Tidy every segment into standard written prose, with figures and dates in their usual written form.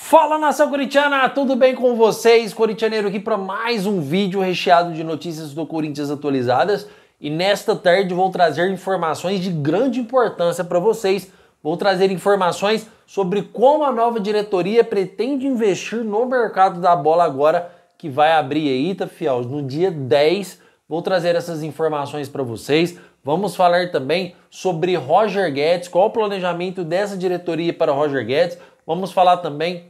Fala, nação corintiana, tudo bem com vocês? Corintianeiro aqui para mais um vídeo recheado de notícias do Corinthians atualizadas. E nesta tarde vou trazer informações de grande importância para vocês. Vou trazer informações sobre como a nova diretoria pretende investir no mercado da bola agora, que vai abrir aí, tá, fiel? No dia 10, vou trazer essas informações para vocês. Vamos falar também sobre Roger Guedes, qual o planejamento dessa diretoria para Roger Guedes. Vamos falar também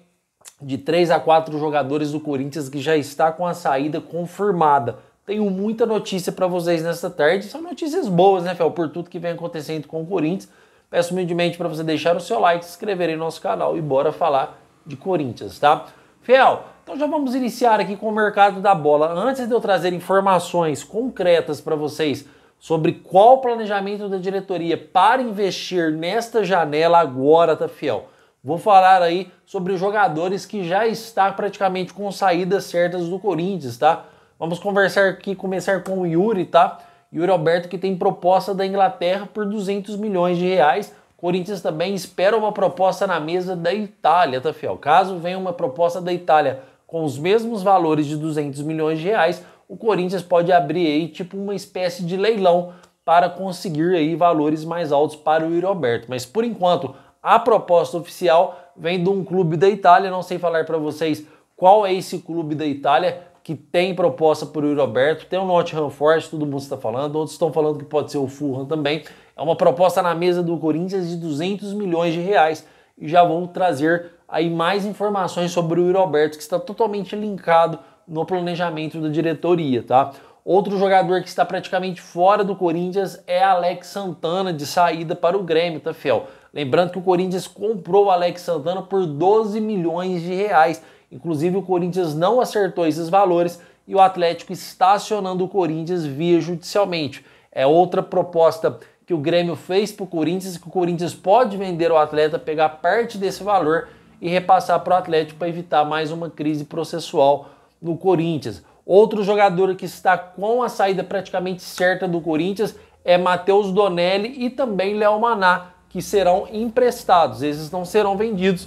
de 3 a 4 jogadores do Corinthians que já está com a saída confirmada. Tenho muita notícia para vocês nesta tarde. São notícias boas, né, Fel? Por tudo que vem acontecendo com o Corinthians. Peço humildemente para você deixar o seu like, se inscrever em nosso canal e bora falar de Corinthians, tá? Fiel, então já vamos iniciar aqui com o mercado da bola. Antes de eu trazer informações concretas para vocês sobre qual o planejamento da diretoria para investir nesta janela agora, tá, Fiel? Vou falar aí sobre os jogadores que já está praticamente com saídas certas do Corinthians, tá? Vamos conversar aqui, começar com o Yuri, tá? Yuri Alberto, que tem proposta da Inglaterra por 200 milhões de reais. Corinthians também espera uma proposta na mesa da Itália, tá, fiel? Caso venha uma proposta da Itália com os mesmos valores de 200 milhões de reais, o Corinthians pode abrir aí tipo uma espécie de leilão para conseguir aí valores mais altos para o Yuri Alberto. Mas por enquanto, a proposta oficial vem de um clube da Itália. Não sei falar para vocês qual é esse clube da Itália que tem proposta por Yuri Alberto. Tem o Nottingham Forest, todo mundo está falando. Outros estão falando que pode ser o Fulham também. É uma proposta na mesa do Corinthians de 200 milhões de reais. E já vou trazer aí mais informações sobre o Yuri Alberto, que está totalmente linkado no planejamento da diretoria, tá? Outro jogador que está praticamente fora do Corinthians é Alex Santana, de saída para o Grêmio, tá, fiel? Lembrando que o Corinthians comprou o Alex Santana por 12 milhões de reais. Inclusive o Corinthians não acertou esses valores e o Atlético está acionando o Corinthians via judicialmente. É outra proposta que o Grêmio fez para o Corinthians, que o Corinthians pode vender o atleta, pegar parte desse valor e repassar para o Atlético para evitar mais uma crise processual no Corinthians. Outro jogador que está com a saída praticamente certa do Corinthians é Matheus Donelli e também Léo Maná, que serão emprestados. Esses não serão vendidos,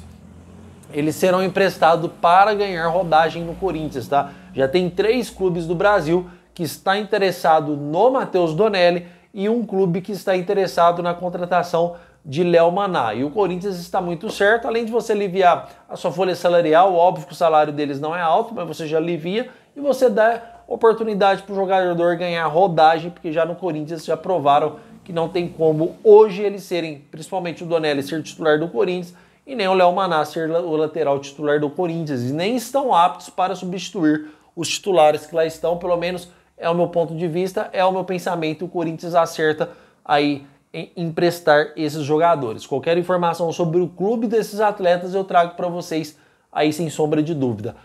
eles serão emprestados para ganhar rodagem no Corinthians, tá? Já tem 3 clubes do Brasil que está interessado no Matheus Donelli e um clube que está interessado na contratação de Léo Maná. E o Corinthians está muito certo, além de você aliviar a sua folha salarial, óbvio que o salário deles não é alto, mas você já alivia e você dá oportunidade para o jogador ganhar rodagem, porque já no Corinthians já provaram que não tem como hoje eles serem, principalmente o Donelli, ser titular do Corinthians e nem o Léo Maná ser o lateral titular do Corinthians, e nem estão aptos para substituir os titulares que lá estão. Pelo menos é o meu ponto de vista, é o meu pensamento. O Corinthians acerta aí em emprestar esses jogadores. Qualquer informação sobre o clube desses atletas eu trago para vocês aí sem sombra de dúvida.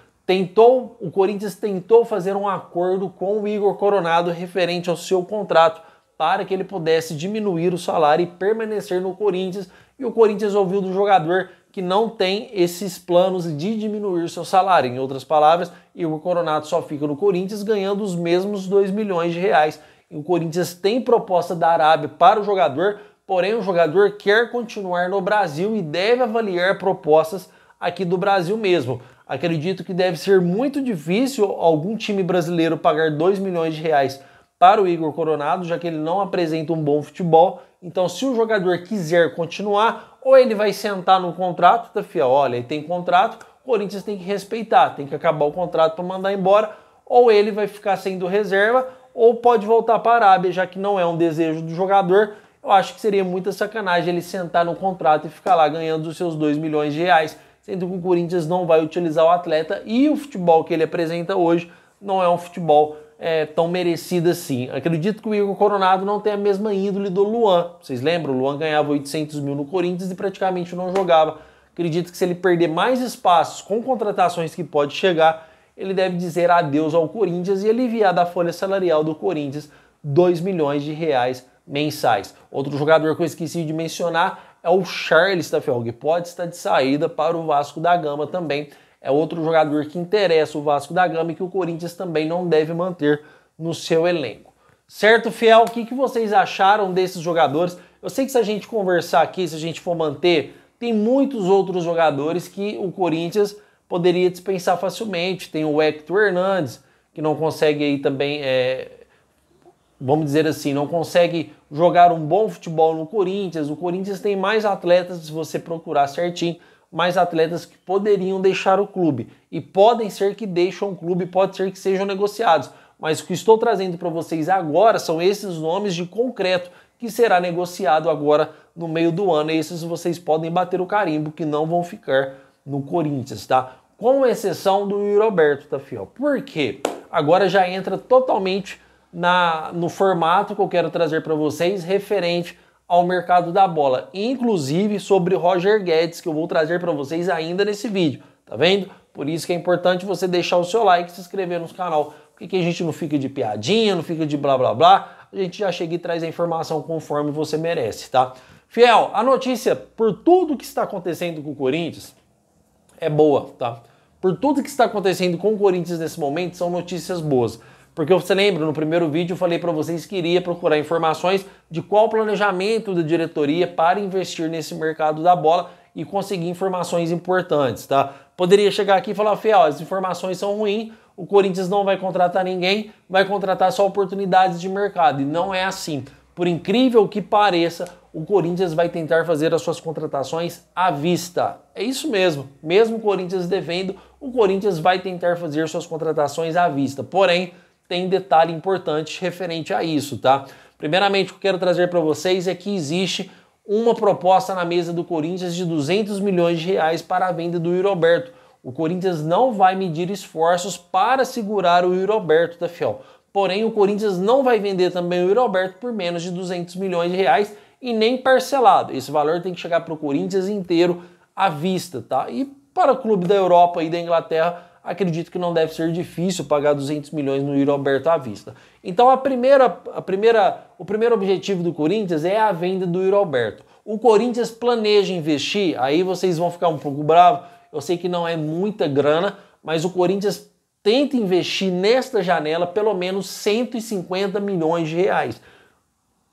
O Corinthians tentou fazer um acordo com o Igor Coronado referente ao seu contrato para que ele pudesse diminuir o salário e permanecer no Corinthians, e o Corinthians ouviu do jogador que não tem esses planos de diminuir seu salário. Em outras palavras, Igor Coronado só fica no Corinthians ganhando os mesmos 2 milhões de reais. E o Corinthians tem proposta da Arábia para o jogador, porém o jogador quer continuar no Brasil e deve avaliar propostas aqui do Brasil mesmo. Acredito que deve ser muito difícil algum time brasileiro pagar 2 milhões de reais para o Igor Coronado, já que ele não apresenta um bom futebol. Então, se o jogador quiser continuar, ou ele vai sentar no contrato, tá, fiel? Olha, ele tem contrato, o Corinthians tem que respeitar, tem que acabar o contrato para mandar embora, ou ele vai ficar sendo reserva, ou pode voltar para a Arábia, já que não é um desejo do jogador. Eu acho que seria muita sacanagem ele sentar no contrato e ficar lá ganhando os seus 2 milhões de reais, sendo que o Corinthians não vai utilizar o atleta e o futebol que ele apresenta hoje não é um futebol tão merecido assim. Acredito que o Igor Coronado não tem a mesma índole do Luan. Vocês lembram? O Luan ganhava 800 mil no Corinthians e praticamente não jogava. Acredito que se ele perder mais espaços com contratações que pode chegar, ele deve dizer adeus ao Corinthians e aliviar da folha salarial do Corinthians 2 milhões de reais mensais. Outro jogador que eu esqueci de mencionar é o Charles, tá, fiel? Que pode estar de saída para o Vasco da Gama também. É outro jogador que interessa o Vasco da Gama e que o Corinthians também não deve manter no seu elenco. Certo, fiel? O que vocês acharam desses jogadores? Eu sei que se a gente conversar aqui, se a gente for manter tem muitos outros jogadores que o Corinthians poderia dispensar facilmente. Tem o Hector Hernandes, que não consegue aí também, vamos dizer assim, não consegue jogar um bom futebol no Corinthians. O Corinthians tem mais atletas, se você procurar certinho, mais atletas que poderiam deixar o clube. E podem ser que deixam o clube, pode ser que sejam negociados. Mas o que estou trazendo para vocês agora são esses nomes de concreto que será negociado agora no meio do ano. E esses vocês podem bater o carimbo que não vão ficar no Corinthians, tá? Com exceção do Yuri Alberto, tá, fiel? Por quê? Agora já entra totalmente no formato que eu quero trazer para vocês referente ao mercado da bola, inclusive sobre Roger Guedes, que eu vou trazer para vocês ainda nesse vídeo, tá vendo? Por isso que é importante você deixar o seu like e se inscrever no canal, porque a gente não fica de piadinha, não fica de blá blá blá, a gente já chega e traz a informação conforme você merece, tá? Fiel, a notícia, por tudo que está acontecendo com o Corinthians, é boa, tá? Por tudo que está acontecendo com o Corinthians nesse momento, são notícias boas. Porque você lembra, no primeiro vídeo eu falei para vocês que iria procurar informações de qual o planejamento da diretoria para investir nesse mercado da bola e conseguir informações importantes, tá? Poderia chegar aqui e falar, Fiel, as informações são ruins, o Corinthians não vai contratar ninguém, vai contratar só oportunidades de mercado. E não é assim. Por incrível que pareça, o Corinthians vai tentar fazer as suas contratações à vista. É isso mesmo. Mesmo o Corinthians devendo, o Corinthians vai tentar fazer suas contratações à vista. Porém, tem detalhe importante referente a isso, tá? Primeiramente, o que eu quero trazer para vocês é que existe uma proposta na mesa do Corinthians de 200 milhões de reais para a venda do Yuri Alberto. O Corinthians não vai medir esforços para segurar o Yuri Alberto, tá, fiel? Porém, o Corinthians não vai vender também o Yuri Alberto por menos de 200 milhões de reais e nem parcelado. Esse valor tem que chegar para o Corinthians inteiro à vista, tá? E para o clube da Europa e da Inglaterra, acredito que não deve ser difícil pagar 200 milhões no Yuri Alberto à vista. Então o primeiro objetivo do Corinthians é a venda do Yuri Alberto. O Corinthians planeja investir, aí vocês vão ficar um pouco bravos, eu sei que não é muita grana, mas o Corinthians tenta investir nesta janela pelo menos 150 milhões de reais.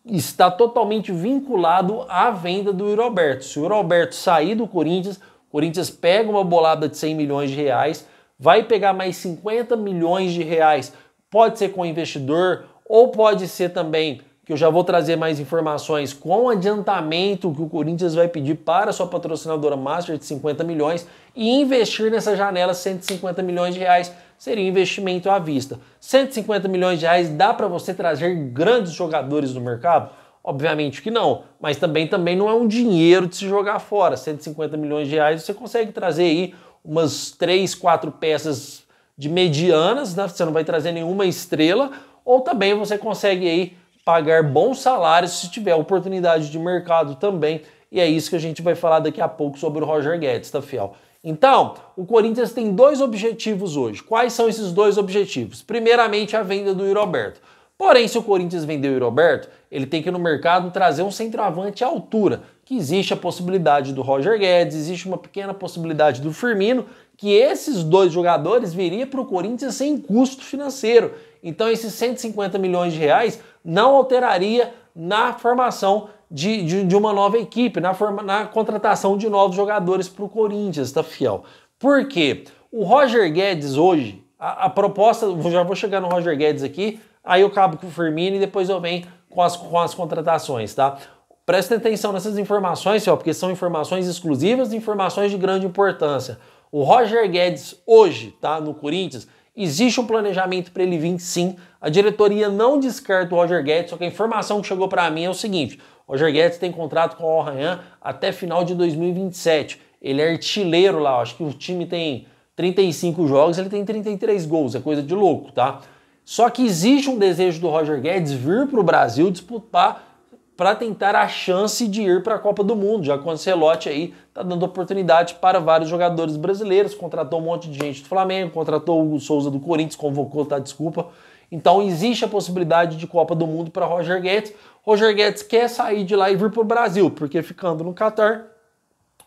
Está totalmente vinculado à venda do Yuri Alberto. Se o Yuri Alberto sair do Corinthians, o Corinthians pega uma bolada de 100 milhões de reais, vai pegar mais 50 milhões de reais, pode ser com investidor ou pode ser também, que eu já vou trazer mais informações, com adiantamento que o Corinthians vai pedir para a sua patrocinadora master de 50 milhões e investir nessa janela 150 milhões de reais, seria investimento à vista. 150 milhões de reais dá para você trazer grandes jogadores no mercado? Obviamente que não, mas também não é um dinheiro de se jogar fora. 150 milhões de reais você consegue trazer aí umas 3, 4 peças de medianas, né? Você não vai trazer nenhuma estrela, ou também você consegue aí pagar bons salários se tiver oportunidade de mercado também, e é isso que a gente vai falar daqui a pouco sobre o Roger Guedes, tá, fiel? Então, o Corinthians tem dois objetivos hoje. Quais são esses dois objetivos? Primeiramente, a venda do Yuri Alberto. Porém, se o Corinthians vender o Yuri Alberto, ele tem que no mercado trazer um centroavante à altura, que existe a possibilidade do Roger Guedes, existe uma pequena possibilidade do Firmino, que esses dois jogadores viriam para o Corinthians sem custo financeiro. Então esses 150 milhões de reais não alteraria na formação de uma nova equipe, na contratação de novos jogadores para o Corinthians, tá, fiel? Por quê? O Roger Guedes hoje, a proposta, já vou chegar no Roger Guedes aqui, aí eu acabo com o Firmino e depois eu venho com as contratações, tá? Prestem atenção nessas informações, porque são informações exclusivas e informações de grande importância. O Roger Guedes hoje, tá, no Corinthians, existe um planejamento para ele vir sim. A diretoria não descarta o Roger Guedes, só que a informação que chegou para mim é o seguinte: o Roger Guedes tem contrato com o Al-Rayyan até final de 2027. Ele é artilheiro lá, acho que o time tem 35 jogos, ele tem 33 gols, é coisa de louco, tá? Só que existe um desejo do Roger Guedes vir para o Brasil disputar para tentar a chance de ir para a Copa do Mundo, já que o Ancelotti aí está dando oportunidade para vários jogadores brasileiros, contratou um monte de gente do Flamengo, contratou o Hugo Souza do Corinthians, convocou, tá, desculpa. Então existe a possibilidade de Copa do Mundo para Roger Guedes. Roger Guedes quer sair de lá e vir para o Brasil, porque ficando no Catar,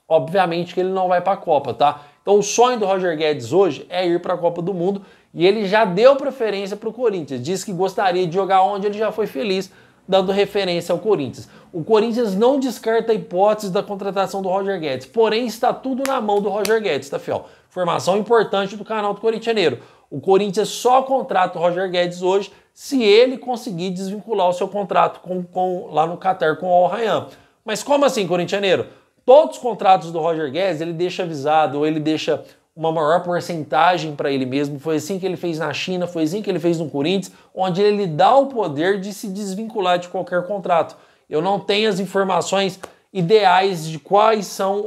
obviamente que ele não vai para a Copa, tá? Então o sonho do Roger Guedes hoje é ir para a Copa do Mundo e ele já deu preferência para o Corinthians, disse que gostaria de jogar onde ele já foi feliz, dando referência ao Corinthians. O Corinthians não descarta a hipótese da contratação do Roger Guedes, porém está tudo na mão do Roger Guedes, tá, fiel? Informação importante do canal do Corintianeiro. O Corinthians só contrata o Roger Guedes hoje se ele conseguir desvincular o seu contrato lá no Catar com o Al Rayyan. Mas como assim, Corintianeiro? Todos os contratos do Roger Guedes ele deixa avisado, ou ele deixa uma maior porcentagem para ele mesmo. Foi assim que ele fez na China, foi assim que ele fez no Corinthians, onde ele dá o poder de se desvincular de qualquer contrato. Eu não tenho as informações ideais de quais são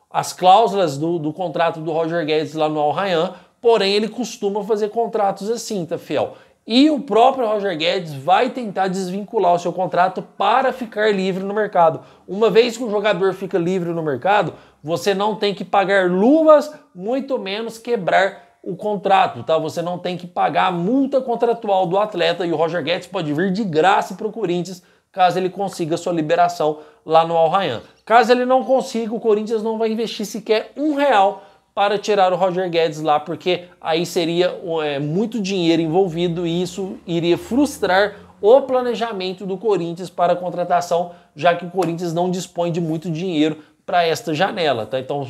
as cláusulas do contrato do Roger Guedes lá no Al Rayyan, porém ele costuma fazer contratos assim, tá, fiel? E o próprio Roger Guedes vai tentar desvincular o seu contrato para ficar livre no mercado. Uma vez que o jogador fica livre no mercado, você não tem que pagar luvas, muito menos quebrar o contrato, tá? Você não tem que pagar a multa contratual do atleta e o Roger Guedes pode vir de graça para o Corinthians caso ele consiga sua liberação lá no Al Rayyan. Caso ele não consiga, o Corinthians não vai investir sequer R$1 para tirar o Roger Guedes lá, porque aí seria muito dinheiro envolvido e isso iria frustrar o planejamento do Corinthians para a contratação, já que o Corinthians não dispõe de muito dinheiro para esta janela, tá? Então,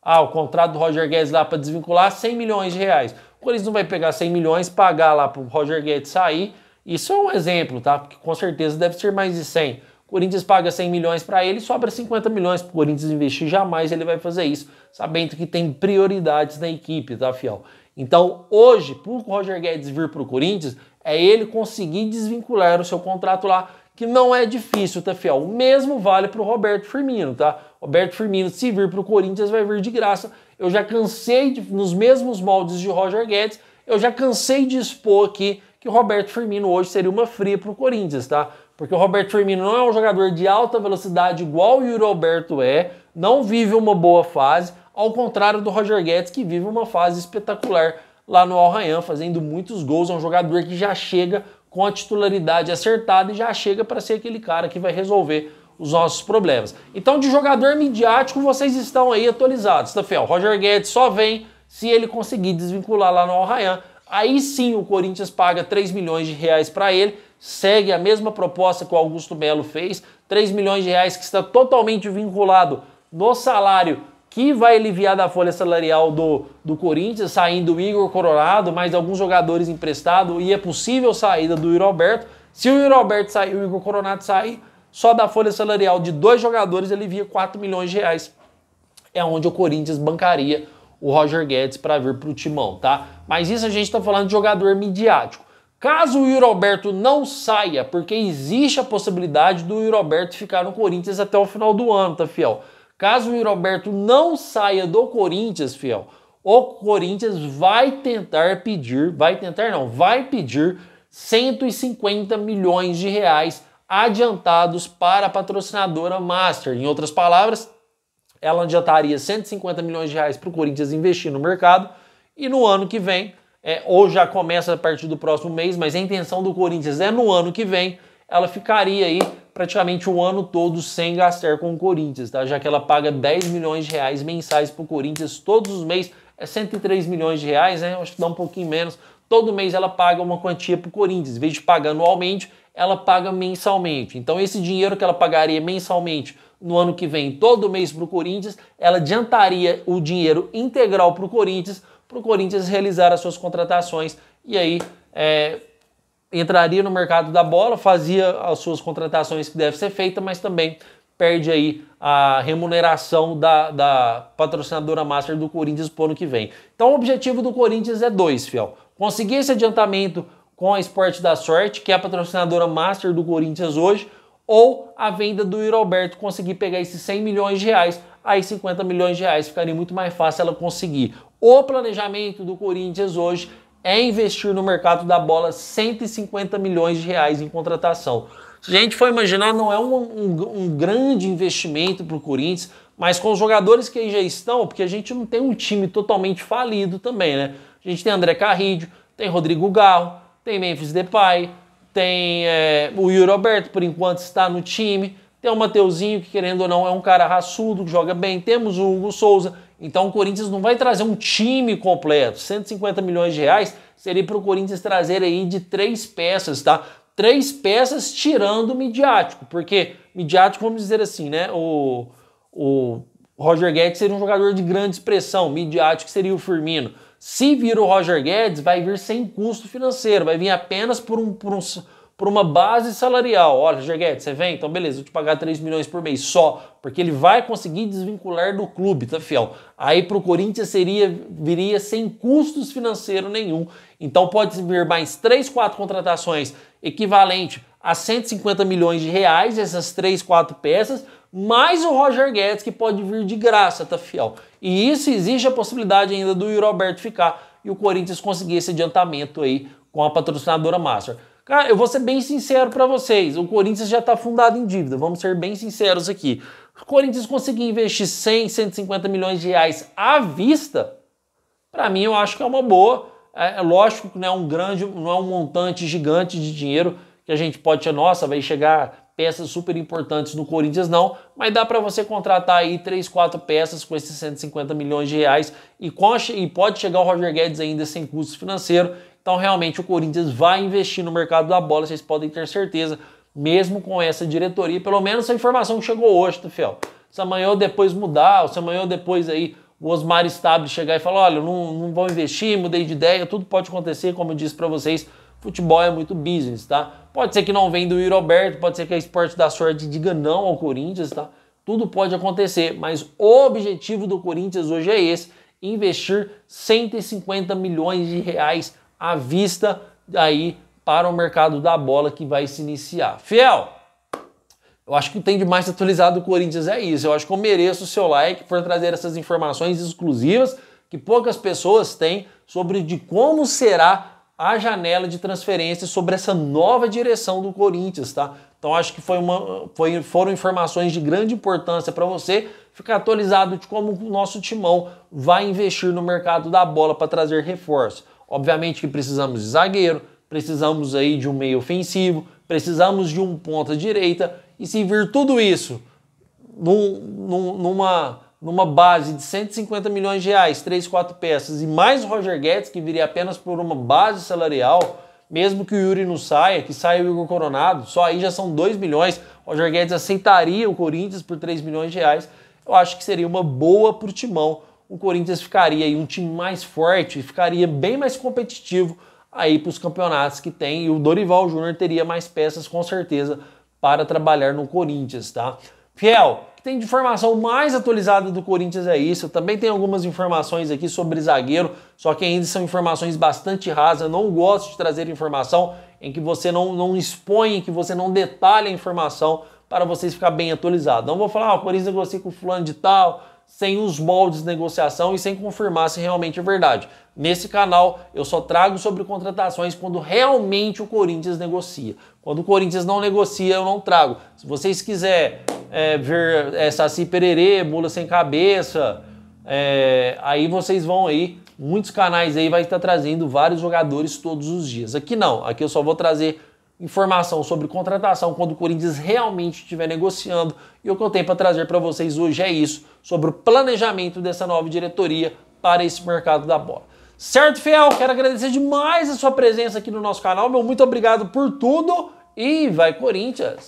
o contrato do Roger Guedes lá para desvincular, R$100 milhões. O Corinthians não vai pegar 100 milhões, pagar lá para o Roger Guedes sair. Isso é um exemplo, tá? Porque com certeza deve ser mais de 100. O Corinthians paga 100 milhões para ele, sobra 50 milhões para o Corinthians investir. Jamais ele vai fazer isso, sabendo que tem prioridades na equipe, tá, fiel? Então, hoje, para o Roger Guedes vir para o Corinthians, é ele conseguir desvincular o seu contrato lá, que não é difícil, tá, fiel? O mesmo vale para o Roberto Firmino, tá? Roberto Firmino, se vir para o Corinthians, vai vir de graça. Eu já cansei, nos mesmos moldes de Roger Guedes, eu já cansei de expor aqui que o Roberto Firmino hoje seria uma fria para o Corinthians, tá? Porque o Roberto Firmino não é um jogador de alta velocidade igual o Yuri Alberto não vive uma boa fase, ao contrário do Roger Guedes, que vive uma fase espetacular lá no Al Rayyan, fazendo muitos gols. É um jogador que já chega com a titularidade acertada e já chega para ser aquele cara que vai resolver os nossos problemas. Então, de jogador midiático, vocês estão aí atualizados, tá, fiel? Roger Guedes só vem se ele conseguir desvincular lá no Al Rayyan. Aí sim o Corinthians paga R$3 milhões para ele, segue a mesma proposta que o Augusto Melo fez, R$3 milhões que está totalmente vinculado no salário que vai aliviar da folha salarial do Corinthians, saindo o Igor Coronado, mais alguns jogadores emprestados, e é possível saída do Yuri Alberto. Se o Yuri Alberto sair, o Igor Coronado sair, só da folha salarial de 2 jogadores alivia R$4 milhões. É onde o Corinthians bancaria o Roger Guedes para vir para o timão, tá? Mas isso a gente está falando de jogador midiático. Caso o Yuri Alberto não saia, porque existe a possibilidade do Yuri Alberto ficar no Corinthians até o final do ano, tá, fiel? Caso o Yuri Alberto não saia do Corinthians, fiel, o Corinthians vai pedir 150 milhões de reais adiantados para a patrocinadora Master. Em outras palavras, ela adiantaria 150 milhões de reais para o Corinthians investir no mercado e no ano que vem, ou já começa a partir do próximo mês, mas a intenção do Corinthians é no ano que vem, ela ficaria aí praticamente o ano todo sem gastar com o Corinthians, tá? Já que ela paga 10 milhões de reais mensais para o Corinthians todos os meses, é 103 milhões de reais, né? Acho que dá um pouquinho menos. Todo mês ela paga uma quantia para o Corinthians, em vez de pagar anualmente, ela paga mensalmente. Então esse dinheiro que ela pagaria mensalmente no ano que vem, todo mês para o Corinthians, ela adiantaria o dinheiro integral para o Corinthians realizar as suas contratações e aí entraria no mercado da bola, fazia as suas contratações que deve ser feita, mas também perde aí a remuneração da patrocinadora Master do Corinthians para o ano que vem. Então o objetivo do Corinthians é 2, fiel. Conseguir esse adiantamento com a Esporte da Sorte, que é a patrocinadora Master do Corinthians hoje, ou a venda do Yuri Alberto, conseguir pegar esses 100 milhões de reais, aí 50 milhões de reais ficaria muito mais fácil ela conseguir. O planejamento do Corinthians hoje é investir no mercado da bola 150 milhões de reais em contratação. Se a gente for imaginar, não é um grande investimento para o Corinthians, mas com os jogadores que aí já estão, porque a gente não tem um time totalmente falido também, né? A gente tem André Carrillo, tem Rodrigo Garro, tem Memphis Depay, tem o Yuri Alberto, por enquanto está no time, tem o Mateuzinho, que querendo ou não é um cara raçudo, que joga bem, temos o Hugo Souza. Então o Corinthians não vai trazer um time completo. 150 milhões de reais seria para o Corinthians trazer aí de 3 peças, tá? 3 peças tirando o midiático, porque midiático, vamos dizer assim, né? O Roger Guedes seria um jogador de grande expressão, midiático seria o Firmino. Se vir o Roger Guedes, vai vir sem custo financeiro, vai vir apenas por uma base salarial. Olha, Roger Guedes, você vem? Então beleza, vou te pagar 3 milhões por mês só, porque ele vai conseguir desvincular do clube, tá, fiel? Aí pro Corinthians viria sem custos financeiros nenhum. Então pode vir mais 3, 4 contratações equivalente a 150 milhões de reais, essas 3, 4 peças, mais o Roger Guedes, que pode vir de graça, tá, fiel? E isso existe a possibilidade ainda do Yuri Alberto ficar e o Corinthians conseguir esse adiantamento aí com a patrocinadora Master. Cara, eu vou ser bem sincero para vocês, o Corinthians já está fundado em dívida, vamos ser bem sinceros aqui. Se o Corinthians conseguir investir 100, 150 milhões de reais à vista, para mim eu acho que é uma boa. É lógico que não é um montante gigante de dinheiro que a gente pode ter, nossa, vai chegar peças super importantes no Corinthians, não, mas dá para você contratar aí 3, 4 peças com esses 150 milhões de reais e pode chegar o Roger Guedes ainda sem custo financeiro. Então realmente o Corinthians vai investir no mercado da bola, vocês podem ter certeza, mesmo com essa diretoria, pelo menos a informação que chegou hoje, tá, fiel? Se amanhã ou depois mudar, ou se amanhã ou depois aí o Osmar Stabile chegar e falar, olha, não vou investir, mudei de ideia, tudo pode acontecer, como eu disse para vocês, futebol é muito business, tá? Pode ser que não venha do Yuri Alberto, pode ser que a Esporte da Sorte diga não ao Corinthians, tá? Tudo pode acontecer, mas o objetivo do Corinthians hoje é esse, investir 150 milhões de reais à vista aí para o mercado da bola que vai se iniciar. Fiel, eu acho que tem de mais atualizado do Corinthians é isso. Eu acho que eu mereço o seu like por trazer essas informações exclusivas que poucas pessoas têm sobre de como será a janela de transferência sobre essa nova direção do Corinthians, tá? Então acho que foram informações de grande importância para você ficar atualizado de como o nosso timão vai investir no mercado da bola para trazer reforço. Obviamente que precisamos de zagueiro, precisamos aí de um meio ofensivo, precisamos de um ponta direita, e se vir tudo isso numa base de 150 milhões de reais, 3, 4 peças, e mais o Roger Guedes, que viria apenas por uma base salarial, mesmo que o Yuri não saia, que saia o Igor Coronado, só aí já são 2 milhões, o Roger Guedes aceitaria o Corinthians por 3 milhões de reais, eu acho que seria uma boa pro timão. O Corinthians ficaria aí um time mais forte, ficaria bem mais competitivo aí para os campeonatos que tem, e o Dorival Júnior teria mais peças com certeza para trabalhar no Corinthians, tá? Fiel, o que tem de informação mais atualizada do Corinthians é isso. Eu também tenho algumas informações aqui sobre zagueiro, só que ainda são informações bastante rasas. Eu não gosto de trazer informação em que você não expõe, em que você não detalha a informação para vocês ficar bem atualizados. Não vou falar, o Corinthians negocia com fulano de tal, sem os moldes de negociação e sem confirmar se realmente é verdade. Nesse canal eu só trago sobre contratações quando realmente o Corinthians negocia. Quando o Corinthians não negocia, eu não trago. Se vocês quiserem ver Saci Pererê, Mula Sem Cabeça, aí vocês vão aí, muitos canais aí vai estar trazendo vários jogadores todos os dias. Aqui não, aqui eu só vou trazer informação sobre contratação quando o Corinthians realmente estiver negociando, e o que eu tenho para trazer para vocês hoje é isso, sobre o planejamento dessa nova diretoria para esse mercado da bola. Certo, fiel? Quero agradecer demais a sua presença aqui no nosso canal, meu muito obrigado por tudo e vai Corinthians!